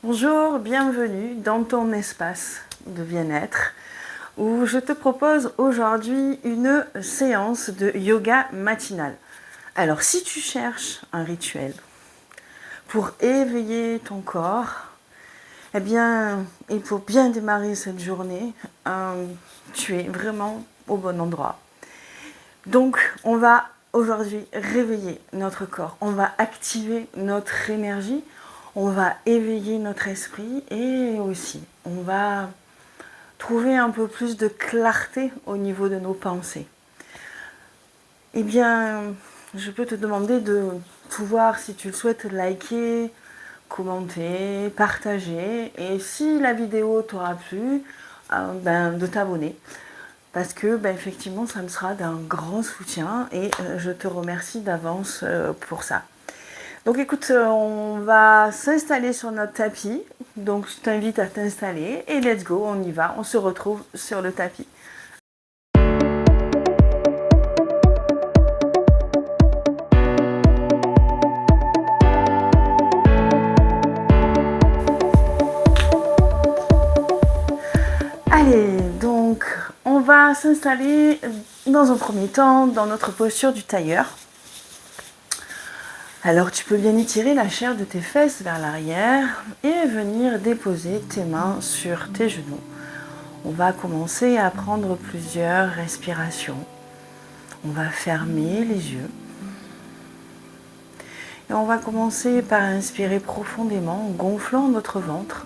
Bonjour, bienvenue dans ton espace de bien-être où je te propose aujourd'hui une séance de yoga matinal. Alors si tu cherches un rituel pour éveiller ton corps, eh bien il faut bien démarrer cette journée. Tu es vraiment au bon endroit. Donc on va aujourd'hui réveiller notre corps, on va activer notre énergie, on va éveiller notre esprit et aussi on va trouver un peu plus de clarté au niveau de nos pensées. Eh bien, je peux te demander de pouvoir, si tu le souhaites, liker, commenter, partager et si la vidéo t'aura plu, de t'abonner. Parce que effectivement, ça me sera d'un grand soutien et je te remercie d'avance pour ça. Donc écoute, on va s'installer sur notre tapis. Donc je t'invite à t'installer et let's go, on y va. On se retrouve sur le tapis. Allez, donc on va s'installer dans un premier temps dans notre posture du tailleur. Alors tu peux bien étirer la chair de tes fesses vers l'arrière et venir déposer tes mains sur tes genoux. On va commencer à prendre plusieurs respirations. On va fermer les yeux. Et on va commencer par inspirer profondément en gonflant notre ventre.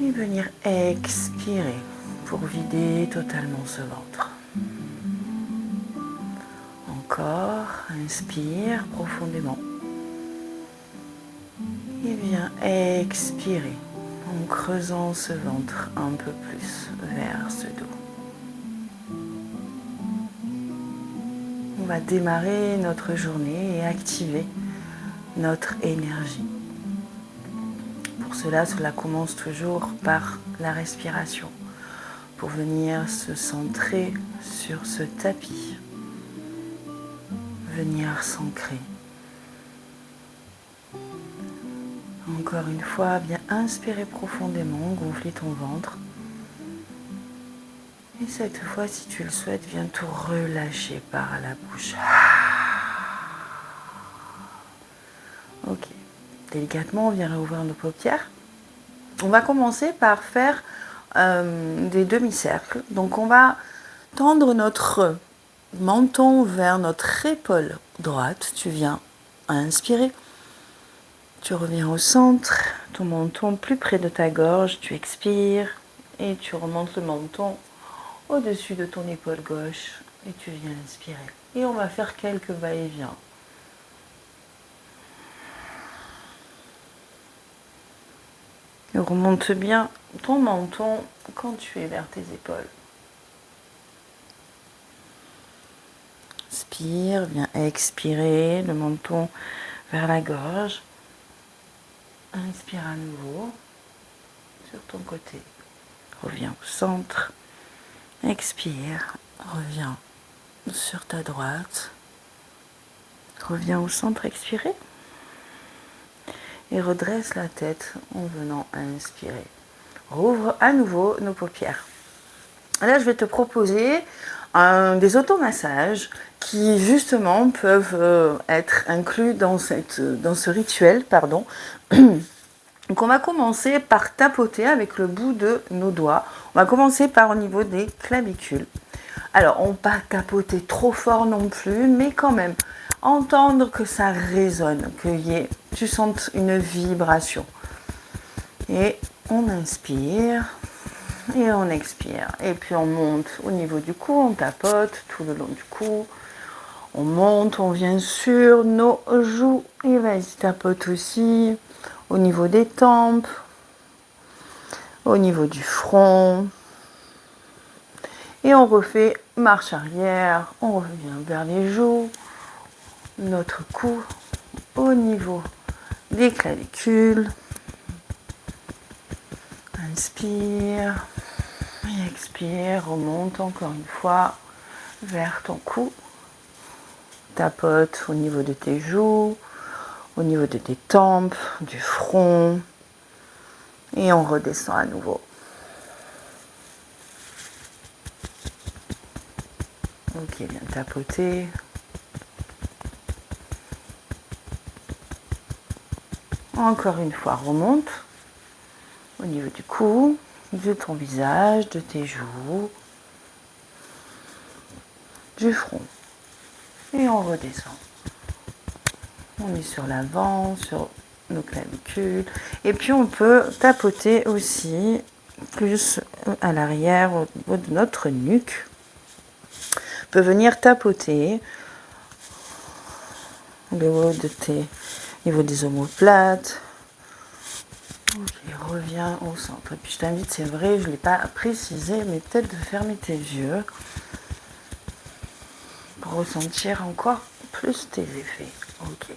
Et venir expirer pour vider totalement ce ventre. Encore, inspire profondément. Et viens expirer en creusant ce ventre un peu plus vers ce dos. On va démarrer notre journée et activer notre énergie. Pour cela commence toujours par la respiration, pour venir se centrer sur ce tapis, venir s'ancrer. Encore une fois, bien inspirer profondément, gonfler ton ventre. Et cette fois, si tu le souhaites, viens tout relâcher par la bouche. Ok. Délicatement, on vient réouvrir nos paupières. On va commencer par faire des demi-cercles. Donc on va tendre notre menton vers notre épaule droite. Tu viens inspirer. Tu reviens au centre, ton menton plus près de ta gorge. Tu expires et tu remontes le menton au-dessus de ton épaule gauche. Et tu viens inspirer. Et on va faire quelques va-et-vient. Remonte bien ton menton quand tu es vers tes épaules. Inspire, viens expirer, le menton vers la gorge. Inspire à nouveau sur ton côté. Reviens au centre. Expire, reviens sur ta droite. Reviens au centre, expirez. Et redresse la tête en venant à inspirer. Rouvre à nouveau nos paupières. Là, je vais te proposer des automassages qui justement peuvent être inclus dans ce rituel. Donc on va commencer par tapoter avec le bout de nos doigts. On va commencer par au niveau des clavicules. Alors, on ne va pas tapoter trop fort non plus, mais quand même, entendre que ça résonne, tu sentes une vibration. Et on inspire et on expire. Et puis on monte au niveau du cou, on tapote tout le long du cou. On monte, on vient sur nos joues. Et vas-y, tapote aussi au niveau des tempes, au niveau du front. Et on refait marche arrière, on revient vers les joues, notre cou au niveau des clavicules. Inspire et expire, remonte encore une fois vers ton cou. Tapote au niveau de tes joues, au niveau de tes tempes, du front. Et on redescend à nouveau. Ok, bien tapoter. Encore une fois, remonte au niveau du cou, de ton visage, de tes joues, du front. Et on redescend. On est sur l'avant, sur nos clavicules. Et puis on peut tapoter aussi plus à l'arrière, au niveau de notre nuque. On peut venir tapoter au niveau des omoplates. Ok, reviens au centre. Et puis je t'invite, c'est vrai, je ne l'ai pas précisé, mais peut-être de fermer tes yeux pour ressentir encore plus tes effets. Ok.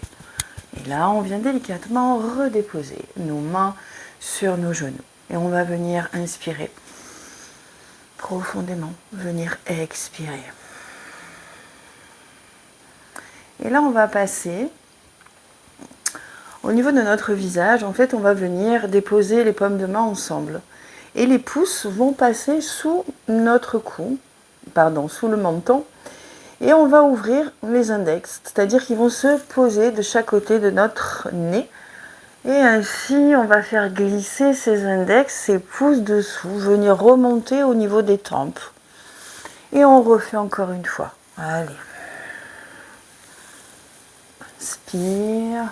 Et là, on vient délicatement redéposer nos mains sur nos genoux. Et on va venir inspirer profondément, venir expirer. Et là, on va passer au niveau de notre visage. En fait, on va venir déposer les paumes de main ensemble. Et les pouces vont passer sous notre cou, sous le menton. Et on va ouvrir les index, c'est-à-dire qu'ils vont se poser de chaque côté de notre nez. Et ainsi, on va faire glisser ces index, ces pouces dessous, venir remonter au niveau des tempes. Et on refait encore une fois. Allez. Inspire.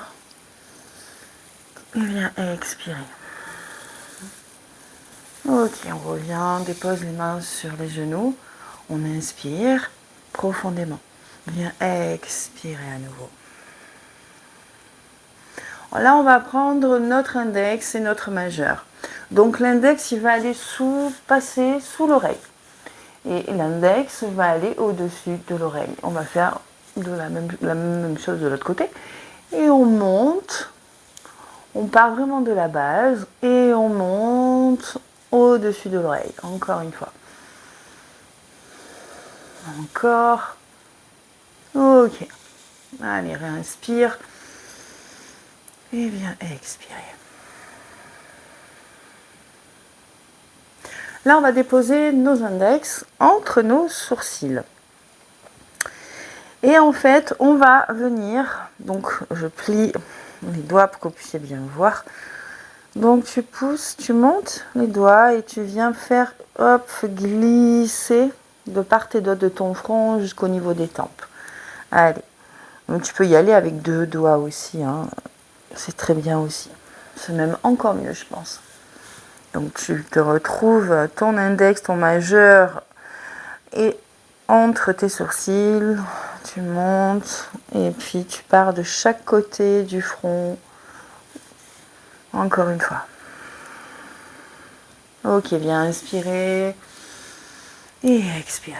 Et viens expirer. Ok, on revient, dépose les mains sur les genoux. On inspire profondément. Viens expirer à nouveau. Là, on va prendre notre index et notre majeur. Donc l'index, il va aller passer sous l'oreille. Et l'index va aller au-dessus de l'oreille. On va faire la même chose de l'autre côté. Et on monte. On part vraiment de la base. Et on monte au-dessus de l'oreille. Encore une fois. Encore. Ok. Allez, réinspire. Et viens expirer. Là, on va déposer nos index entre nos sourcils. Et en fait, on va venir, donc je plie les doigts pour que vous puissiez bien voir. Donc tu pousses, tu montes les doigts et tu viens faire, hop, glisser de part et d'autre de ton front jusqu'au niveau des tempes. Allez, donc tu peux y aller avec 2 doigts aussi, hein. C'est très bien aussi. C'est même encore mieux, je pense. Donc tu te retrouves ton index, ton majeur et entre tes sourcils, tu montes et puis tu pars de chaque côté du front. Encore une fois. Ok, bien inspirer et expirer.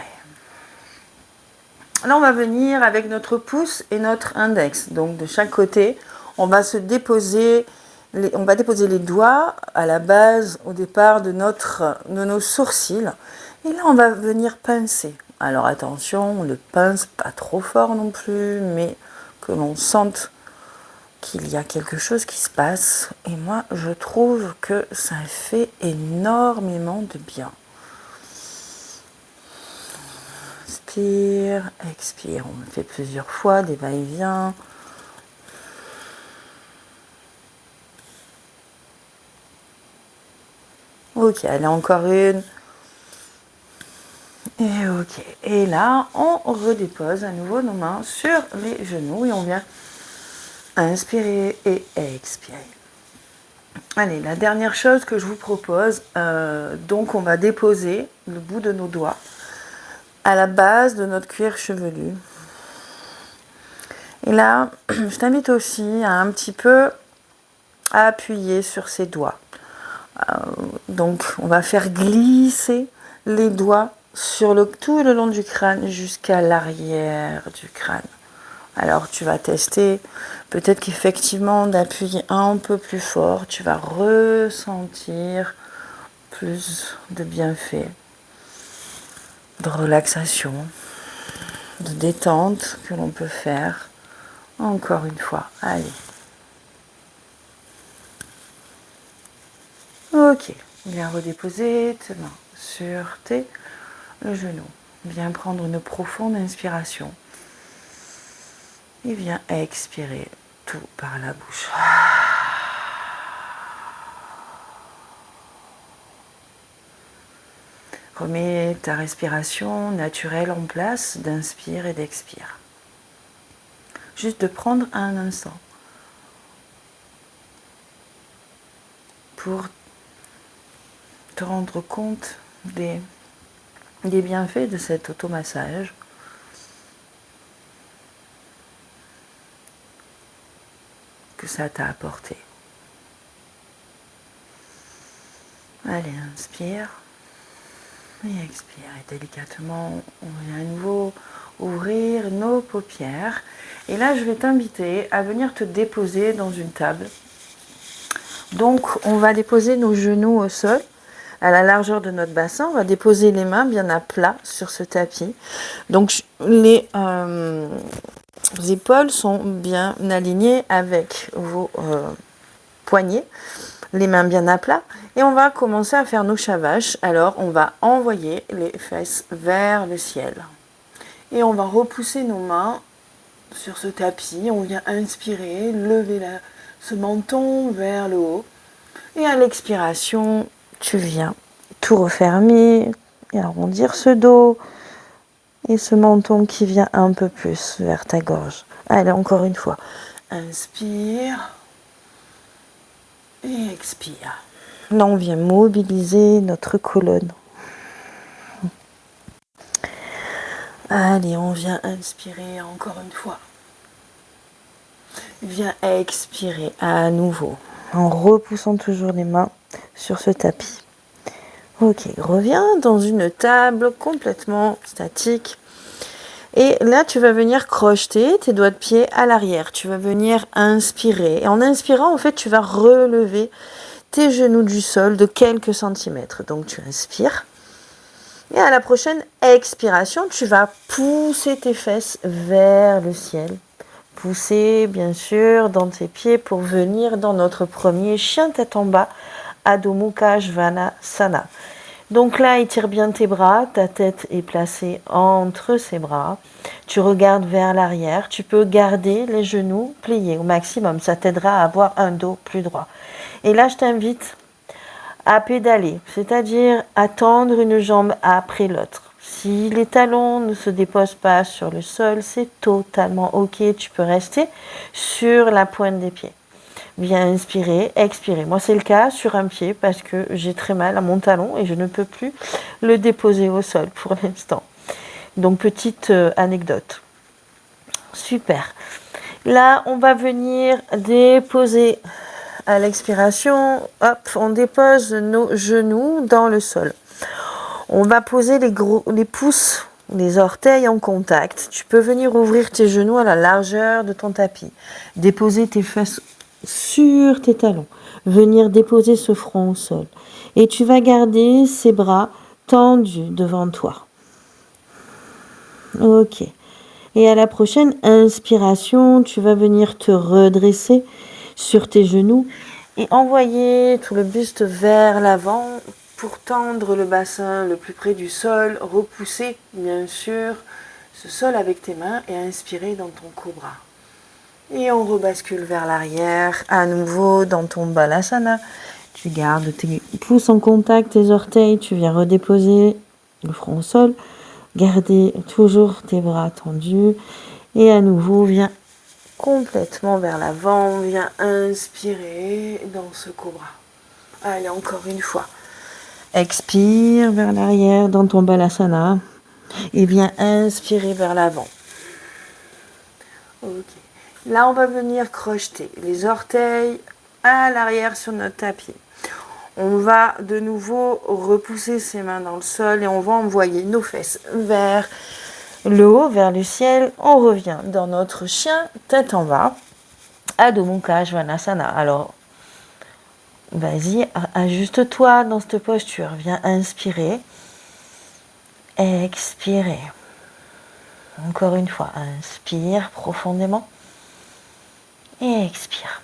Là, on va venir avec notre pouce et notre index. Donc de chaque côté, on va déposer les doigts à la base, au départ de nos sourcils. Et là, on va venir pincer. Alors attention, on ne pince pas trop fort non plus, mais que l'on sente qu'il y a quelque chose qui se passe. Et moi, je trouve que ça fait énormément de bien. Inspire, expire. On le fait plusieurs fois, des va-et-vient. Ok, allez, encore une. Et ok. Et là, on redépose à nouveau nos mains sur les genoux et on vient inspirer et expirer. Allez, la dernière chose que je vous propose, donc on va déposer le bout de nos doigts à la base de notre cuir chevelu. Et là, je t'invite aussi à un petit peu appuyer sur ces doigts. Donc, on va faire glisser les doigts sur tout le long du crâne jusqu'à l'arrière du crâne. Alors, tu vas tester peut-être qu'effectivement d'appuyer un peu plus fort, tu vas ressentir plus de bienfaits, de relaxation, de détente que l'on peut faire. Encore une fois, allez. Ok, viens redéposer tes mains sur tes genoux. Viens prendre une profonde inspiration. Et viens expirer tout par la bouche. Remets ta respiration naturelle en place d'inspire et d'expire. Juste de prendre un instant pour te rendre compte des bienfaits de cet automassage. Que ça t'a apporté. Allez, inspire et expire. Et délicatement, on vient à nouveau ouvrir nos paupières. Et là, je vais t'inviter à venir te déposer dans une table. Donc, on va déposer nos genoux au sol, à la largeur de notre bassin. On va déposer les mains bien à plat sur ce tapis. Donc, les épaules sont bien alignées avec vos poignets. Les mains bien à plat et on va commencer à faire nos chavaches. Alors on va envoyer les fesses vers le ciel et on va repousser nos mains sur ce tapis. On vient inspirer, lever ce menton vers le haut et à l'expiration tu viens tout refermer et arrondir ce dos et ce menton qui vient un peu plus vers ta gorge. Allez, encore une fois, inspire et expire. Là, on vient mobiliser notre colonne. Allez, on vient inspirer encore une fois. Viens expirer à nouveau en repoussant toujours les mains sur ce tapis. Ok, reviens dans une table complètement statique. Et là, tu vas venir crocheter tes doigts de pied à l'arrière. Tu vas venir inspirer. Et en inspirant, en fait, tu vas relever tes genoux du sol de quelques centimètres. Donc, tu inspires. Et à la prochaine expiration, tu vas pousser tes fesses vers le ciel. Pousser, bien sûr, dans tes pieds pour venir dans notre premier chien tête en bas, Adho Mukha Svanasana. Donc là, étire bien tes bras, ta tête est placée entre ses bras. Tu regardes vers l'arrière, tu peux garder les genoux pliés au maximum. Ça t'aidera à avoir un dos plus droit. Et là, je t'invite à pédaler, c'est-à-dire à tendre une jambe après l'autre. Si les talons ne se déposent pas sur le sol, c'est totalement ok. Tu peux rester sur la pointe des pieds. Viens inspirer, expirer. Moi, c'est le cas sur un pied parce que j'ai très mal à mon talon et je ne peux plus le déposer au sol pour l'instant. Donc, petite anecdote. Super. Là, on va venir déposer à l'expiration. Hop, on dépose nos genoux dans le sol. On va poser les pouces, les orteils en contact. Tu peux venir ouvrir tes genoux à la largeur de ton tapis. Déposer tes fesses sur tes talons. Venir déposer ce front au sol. Et tu vas garder ces bras tendus devant toi. Ok. Et à la prochaine inspiration, tu vas venir te redresser sur tes genoux et envoyer tout le buste vers l'avant pour tendre le bassin le plus près du sol. Repousser, bien sûr, ce sol avec tes mains et inspirer dans ton cobra. Et on rebascule vers l'arrière, à nouveau dans ton balasana. Tu gardes tes pouces en contact, tes orteils, tu viens redéposer le front au sol. Gardez toujours tes bras tendus. Et à nouveau, viens complètement vers l'avant. Viens inspirer dans ce cobra. Allez, encore une fois. Expire vers l'arrière dans ton balasana. Et viens inspirer vers l'avant. Ok. Là, on va venir crocheter les orteils à l'arrière sur notre tapis. On va de nouveau repousser ses mains dans le sol et on va envoyer nos fesses vers le haut, vers le ciel. On revient dans notre chien tête en bas, Adho Mukha Svanasana. Alors, vas-y, ajuste-toi dans cette posture. Viens inspirer, expirer. Encore une fois, inspire profondément et expire.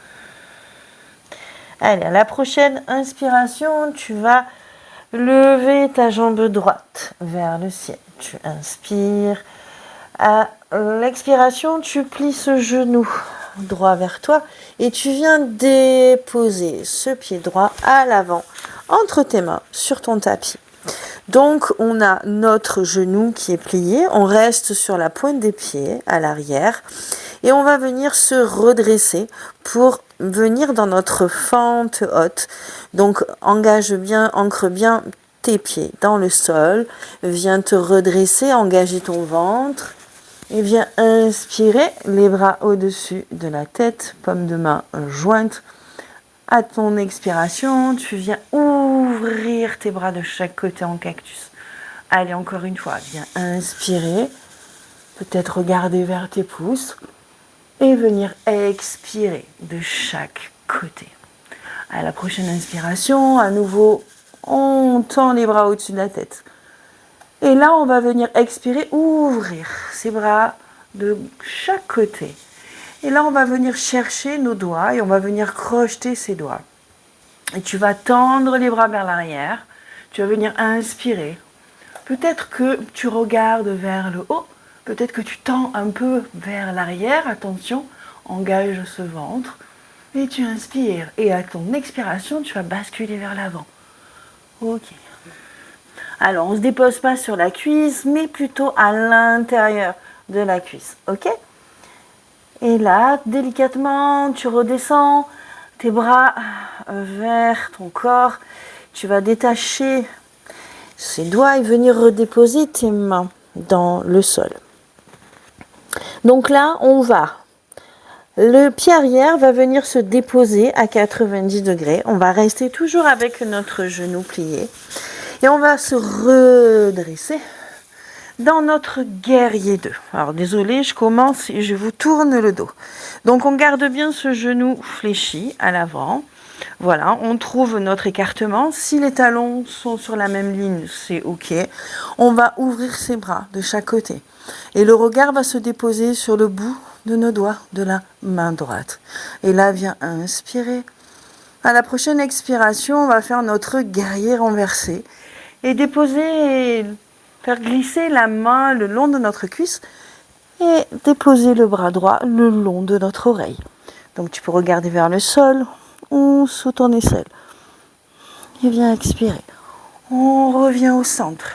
Allez, à la prochaine inspiration, tu vas lever ta jambe droite vers le ciel. Tu inspires. À l'expiration, tu plies ce genou droit vers toi et tu viens déposer ce pied droit à l'avant entre tes mains sur ton tapis. Donc, on a notre genou qui est plié, on reste sur la pointe des pieds à l'arrière et on va venir se redresser pour venir dans notre fente haute. Donc, engage bien, ancre bien tes pieds dans le sol, viens te redresser, engager ton ventre et viens inspirer les bras au-dessus de la tête, paume de main jointe. À ton expiration, tu viens ouvrir tes bras de chaque côté en cactus. Allez, encore une fois, viens inspirer, peut-être regarder vers tes pouces et venir expirer de chaque côté. À la prochaine inspiration, à nouveau, on tend les bras au-dessus de la tête. Et là, on va venir expirer, ouvrir ses bras de chaque côté. Et là, on va venir chercher nos doigts et on va venir crocheter ces doigts. Et tu vas tendre les bras vers l'arrière. Tu vas venir inspirer. Peut-être que tu regardes vers le haut. Peut-être que tu tends un peu vers l'arrière. Attention, engage ce ventre. Et tu inspires. Et à ton expiration, tu vas basculer vers l'avant. Ok. Alors, on ne se dépose pas sur la cuisse, mais plutôt à l'intérieur de la cuisse. Ok ? Et là, délicatement, tu redescends tes bras vers ton corps. Tu vas détacher ces doigts et venir redéposer tes mains dans le sol. Donc là, on va. Le pied arrière va venir se déposer à 90 degrés. On va rester toujours avec notre genou plié. Et on va se redresser dans notre guerrier 2. Alors désolé, je commence et je vous tourne le dos. Donc on garde bien ce genou fléchi à l'avant. Voilà, on trouve notre écartement. Si les talons sont sur la même ligne, c'est ok. On va ouvrir ses bras de chaque côté. Et le regard va se déposer sur le bout de nos doigts de la main droite. Et là, viens inspirer. À la prochaine expiration, on va faire notre guerrier renversé. Et déposer, faire glisser la main le long de notre cuisse et déposer le bras droit le long de notre oreille. Donc tu peux regarder vers le sol ou sous ton aisselle. Et viens expirer. On revient au centre.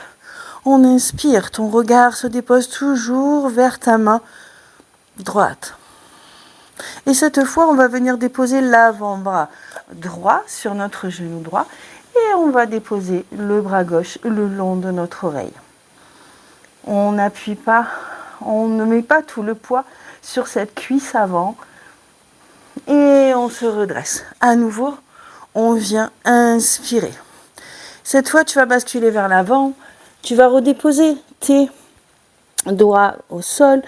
On inspire, ton regard se dépose toujours vers ta main droite. Et cette fois, on va venir déposer l'avant-bras droit sur notre genou droit. Et on va déposer le bras gauche le long de notre oreille. On n'appuie pas, on ne met pas tout le poids sur cette cuisse avant. Et on se redresse. À nouveau, on vient inspirer. Cette fois, tu vas basculer vers l'avant. Tu vas redéposer tes doigts au sol.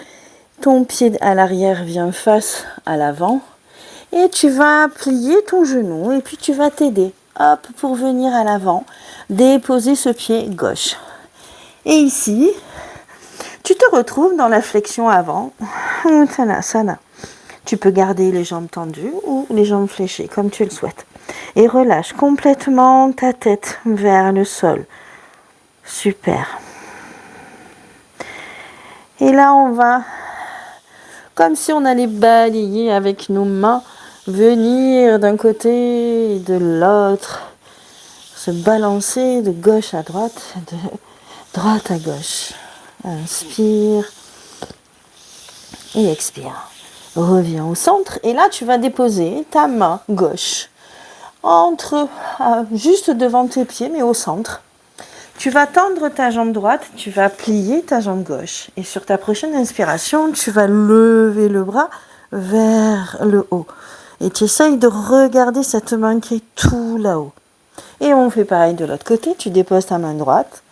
Ton pied à l'arrière vient face à l'avant. Et tu vas plier ton genou et puis tu vas t'aider. Hop, pour venir à l'avant, déposer ce pied gauche. Et ici, tu te retrouves dans la flexion avant. Tadasana. Tu peux garder les jambes tendues ou les jambes fléchées, comme tu le souhaites. Et relâche complètement ta tête vers le sol. Super. Et là, on va, comme si on allait balayer avec nos mains, venir d'un côté et de l'autre, se balancer de gauche à droite, de droite à gauche. Inspire et expire. Reviens au centre et là tu vas déposer ta main gauche juste devant tes pieds mais au centre. Tu vas tendre ta jambe droite, tu vas plier ta jambe gauche et sur ta prochaine inspiration, tu vas lever le bras vers le haut. Et tu essayes de regarder cette main qui est tout là-haut. Et on fait pareil de l'autre côté. Tu déposes ta main droite.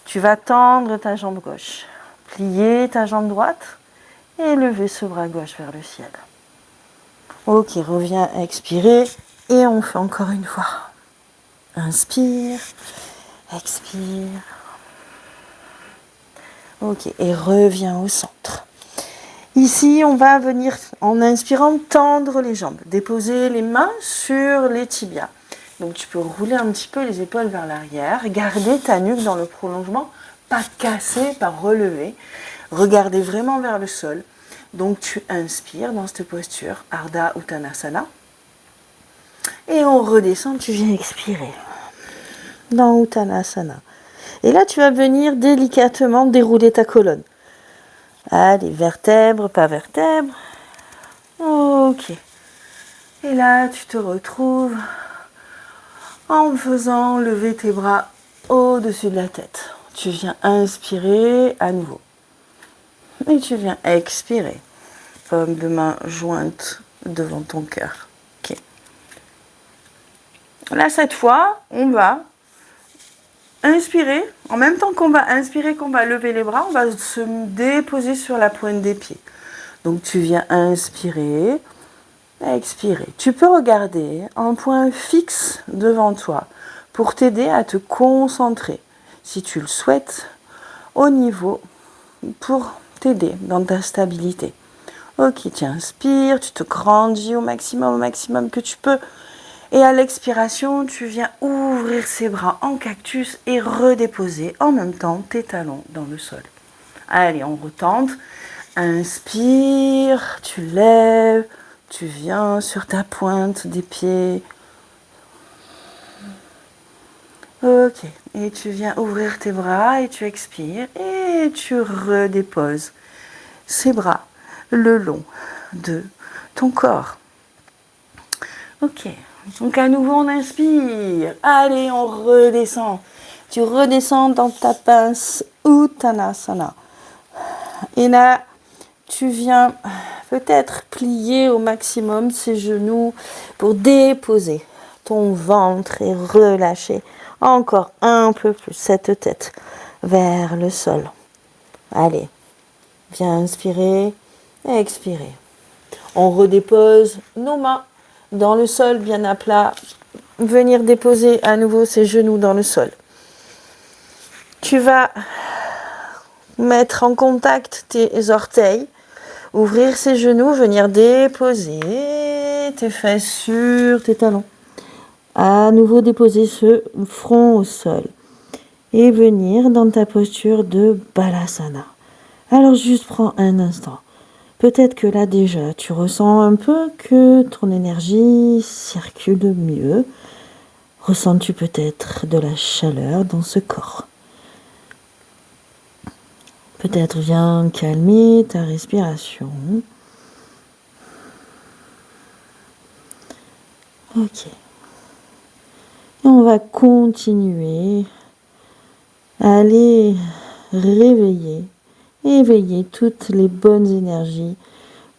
Tu vas tendre ta jambe gauche. Plier ta jambe droite. Et lever ce bras gauche vers le ciel. Ok, reviens expirer. Et on fait encore une fois. Inspire. Expire. Ok, et reviens au centre. Ici, on va venir, en inspirant, tendre les jambes. Déposer les mains sur les tibias. Donc, tu peux rouler un petit peu les épaules vers l'arrière. Garder ta nuque dans le prolongement. Pas casser, pas relever. Regarder vraiment vers le sol. Donc, tu inspires dans cette posture, Ardha Uttanasana. Et on redescend, tu viens expirer dans Uttanasana. Et là, tu vas venir délicatement dérouler ta colonne. Allez, vertèbre, pas vertèbre. Ok. Et là, tu te retrouves en faisant lever tes bras au-dessus de la tête. Tu viens inspirer à nouveau. Et tu viens expirer. Paume de main jointe devant ton cœur. Ok. Là, cette fois, on va inspirer. En même temps qu'on va inspirer, qu'on va lever les bras, on va se déposer sur la pointe des pieds. Donc, tu viens inspirer, expirer. Tu peux regarder un point fixe devant toi pour t'aider à te concentrer, si tu le souhaites, au niveau pour t'aider dans ta stabilité. Ok, tu inspires, tu te grandis au maximum que tu peux. Et à l'expiration, tu viens ouvrir ses bras en cactus et redéposer en même temps tes talons dans le sol. Allez, on retente. Inspire, tu lèves, tu viens sur ta pointe des pieds. Ok, et tu viens ouvrir tes bras et tu expires et tu redéposes ces bras le long de ton corps. Ok, donc à nouveau on inspire. Allez, on redescend. Tu redescends dans ta pince Uttanasana. Et là, tu viens peut-être plier au maximum ses genoux pour déposer ton ventre et relâcher encore un peu plus cette tête vers le sol. Allez, viens inspirer et expirer. On redépose nos mains dans le sol bien à plat. Venir déposer à nouveau ses genoux dans le sol. Tu vas mettre en contact tes orteils. Ouvrir ses genoux, venir déposer tes fesses sur tes talons. À nouveau déposer ce front au sol. Et venir dans ta posture de Balasana. Alors juste prends un instant. Peut-être que là déjà, tu ressens un peu que ton énergie circule mieux. Ressens-tu peut-être de la chaleur dans ce corps? Peut-être viens calmer ta respiration. Ok. Et on va continuer à aller éveiller toutes les bonnes énergies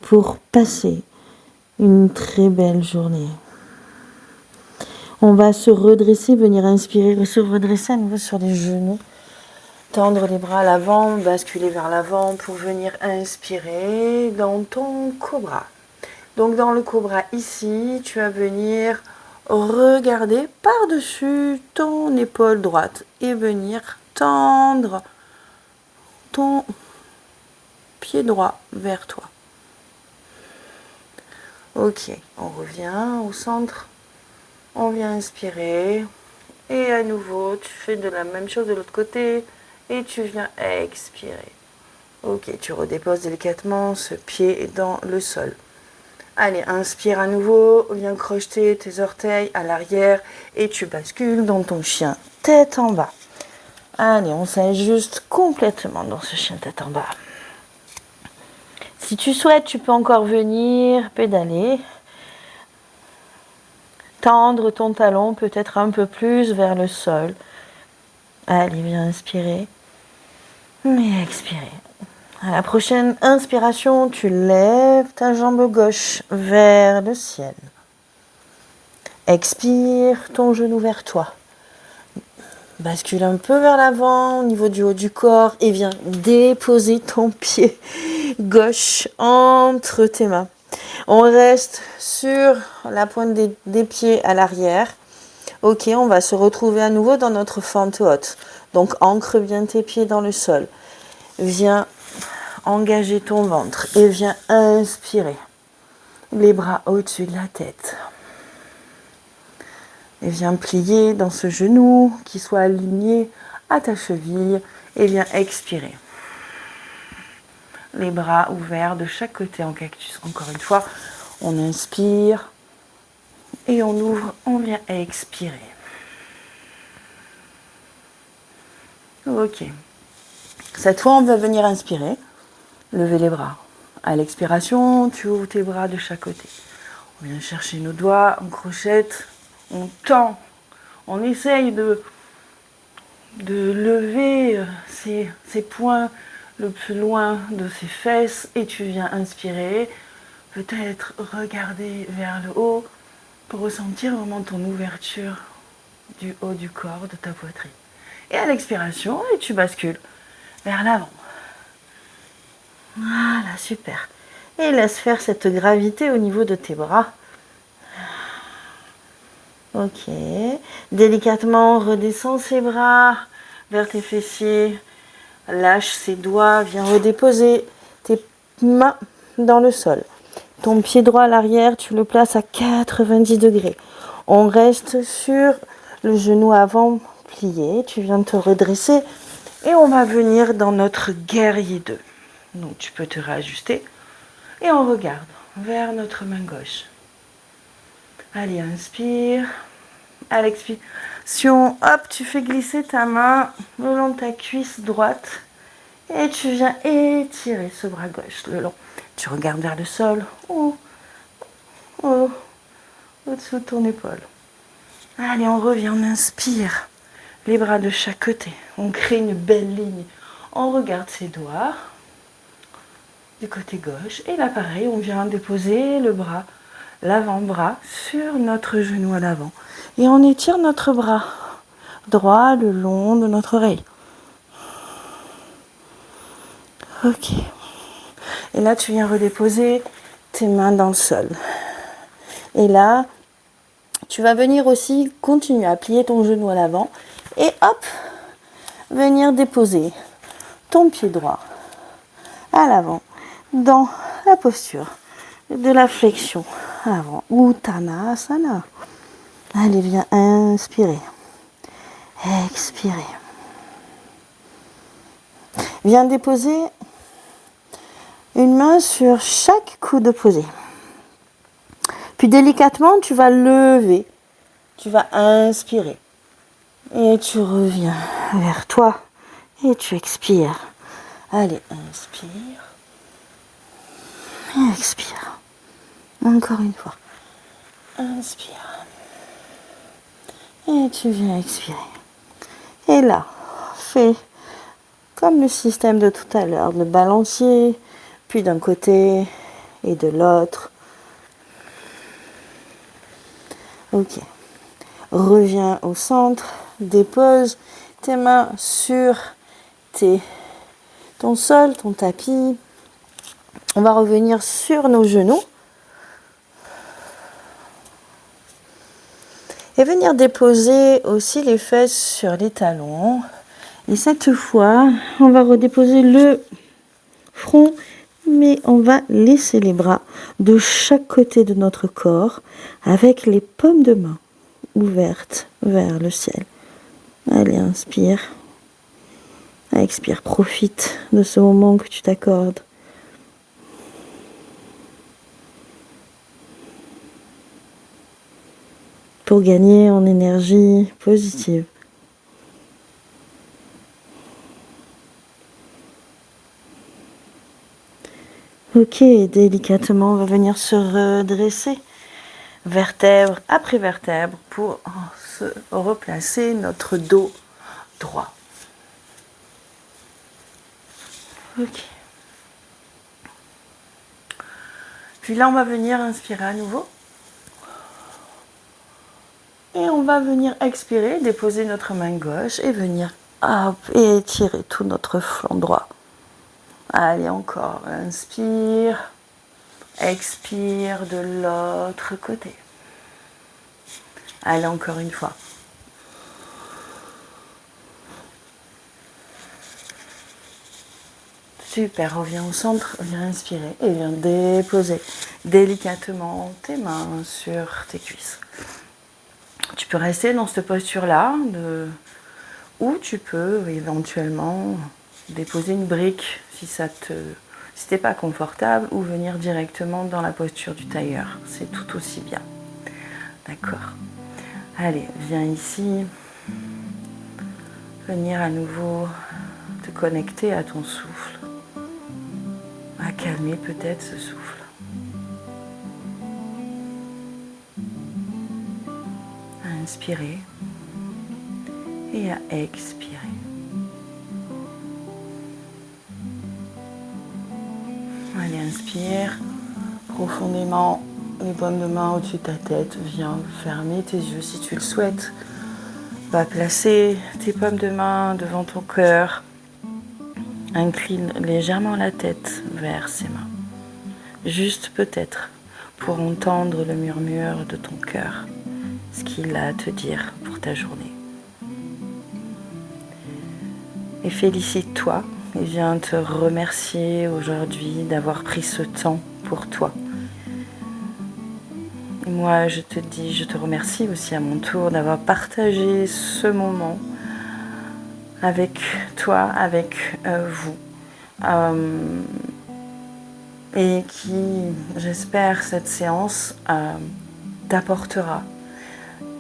pour passer une très belle journée. On va se redresser, venir inspirer, se redresser à nouveau sur les genoux. Tendre les bras à l'avant, basculer vers l'avant pour venir inspirer dans ton cobra. Donc dans le cobra ici, tu vas venir regarder par-dessus ton épaule droite et venir tendre ton pied droit vers toi. Ok, on revient au centre, on vient inspirer et à nouveau tu fais de la même chose de l'autre côté et tu viens expirer. Ok, tu redéposes délicatement ce pied dans le sol. Allez, inspire à nouveau, viens crocheter tes orteils à l'arrière et tu bascules dans ton chien tête en bas. Allez, on s'ajuste complètement dans ce chien tête en bas. Si tu souhaites, tu peux encore venir pédaler. Tendre ton talon peut-être un peu plus vers le sol. Allez, viens inspirer. Et expirer. À la prochaine inspiration, tu lèves ta jambe gauche vers le ciel. Expire ton genou vers toi. Bascule un peu vers l'avant au niveau du haut du corps et viens déposer ton pied gauche entre tes mains. On reste sur la pointe des pieds à l'arrière. Ok, on va se retrouver à nouveau dans notre fente haute. Donc ancre bien tes pieds dans le sol. Viens engager ton ventre et viens inspirer. Les bras au-dessus de la tête. Et viens plier dans ce genou qui soit aligné à ta cheville et viens expirer. Les bras ouverts de chaque côté en cactus. Encore une fois, on inspire et on ouvre, on vient expirer. Ok. Cette fois, on va venir inspirer. Lever les bras. À l'expiration, tu ouvres tes bras de chaque côté. On vient chercher nos doigts, on crochette, on tend. On essaye de lever ses poings le plus loin de ses fesses et tu viens inspirer. Peut-être regarder vers le haut pour ressentir vraiment ton ouverture du haut du corps, de ta poitrine. Et à l'expiration, et tu bascules vers l'avant. Voilà, super. Et laisse faire cette gravité au niveau de tes bras. Ok. Délicatement, redescends ses bras vers tes fessiers. Lâche ses doigts, viens redéposer tes mains dans le sol. Ton pied droit à l'arrière, tu le places à 90 degrés. On reste sur le genou avant plié. Tu viens de te redresser et on va venir dans notre guerrier 2. Donc tu peux te réajuster et on regarde vers notre main gauche. Allez, inspire. À l'expiration, hop, tu fais glisser ta main le long de ta cuisse droite et tu viens étirer ce bras gauche le long. Tu regardes vers le sol ou au-dessous de ton épaule. Allez, on revient, on inspire. Les bras de chaque côté. On crée une belle ligne. On regarde ses doigts du côté gauche. Et là, pareil, on vient déposer le bras, l'avant-bras sur notre genou à l'avant. Et on étire notre bras droit le long de notre oreille. Ok. Et là, tu viens redéposer tes mains dans le sol. Et là, tu vas venir aussi continuer à plier ton genou à l'avant. Et hop, venir déposer ton pied droit à l'avant dans la posture de la flexion avant. Uttanasana. Allez, viens inspirer. Expirer. Viens déposer une main sur chaque coude opposé. Puis délicatement, tu vas lever. Tu vas inspirer. Et tu reviens vers toi. Et tu expires. Allez, inspire. Et expire. Encore une fois. Inspire. Et tu viens expirer. Et là, fais comme le système de tout à l'heure, le balancier, puis d'un côté et de l'autre. Ok. Reviens au centre, dépose tes mains sur ton sol, ton tapis. On va revenir sur nos genoux. Et venir déposer aussi les fesses sur les talons. Et cette fois, on va redéposer le front, mais on va laisser les bras de chaque côté de notre corps avec les paumes de main ouvertes vers le ciel. Allez, inspire. Expire, profite de ce moment que tu t'accordes. Pour gagner en énergie positive. Ok, délicatement, on va venir se redresser, vertèbre après vertèbre, pour se replacer notre dos droit. Ok. Puis là, on va venir inspirer à nouveau. Et on va venir expirer, déposer notre main gauche et venir hop, et étirer tout notre flanc droit. Allez, encore. Inspire. Expire de l'autre côté. Allez, encore une fois. Super, reviens au centre, viens inspirer et viens déposer délicatement tes mains sur tes cuisses. Tu peux rester dans cette posture-là, ou tu peux éventuellement déposer une brique si t'es pas confortable, ou venir directement dans la posture du tailleur. C'est tout aussi bien. D'accord. Allez, viens ici. Venir à nouveau te connecter à ton souffle. À calmer peut-être ce souffle. À inspirer et à expirer. Allez, inspire profondément les paumes de main au-dessus de ta tête. Viens fermer tes yeux si tu le souhaites. Va placer tes paumes de main devant ton cœur. Incline légèrement la tête vers ses mains. Juste peut-être pour entendre le murmure de ton cœur, ce qu'il a à te dire pour ta journée. Et félicite-toi et viens te remercier aujourd'hui d'avoir pris ce temps pour toi. Et moi, je te remercie aussi à mon tour d'avoir partagé ce moment avec toi, avec vous. Et qui, j'espère, cette séance t'apportera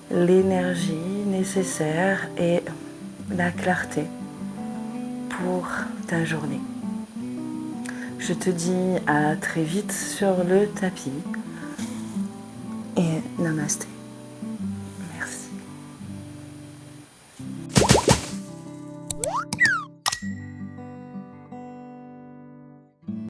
l'énergie nécessaire et la clarté pour ta journée. Je te dis à très vite sur le tapis et namasté.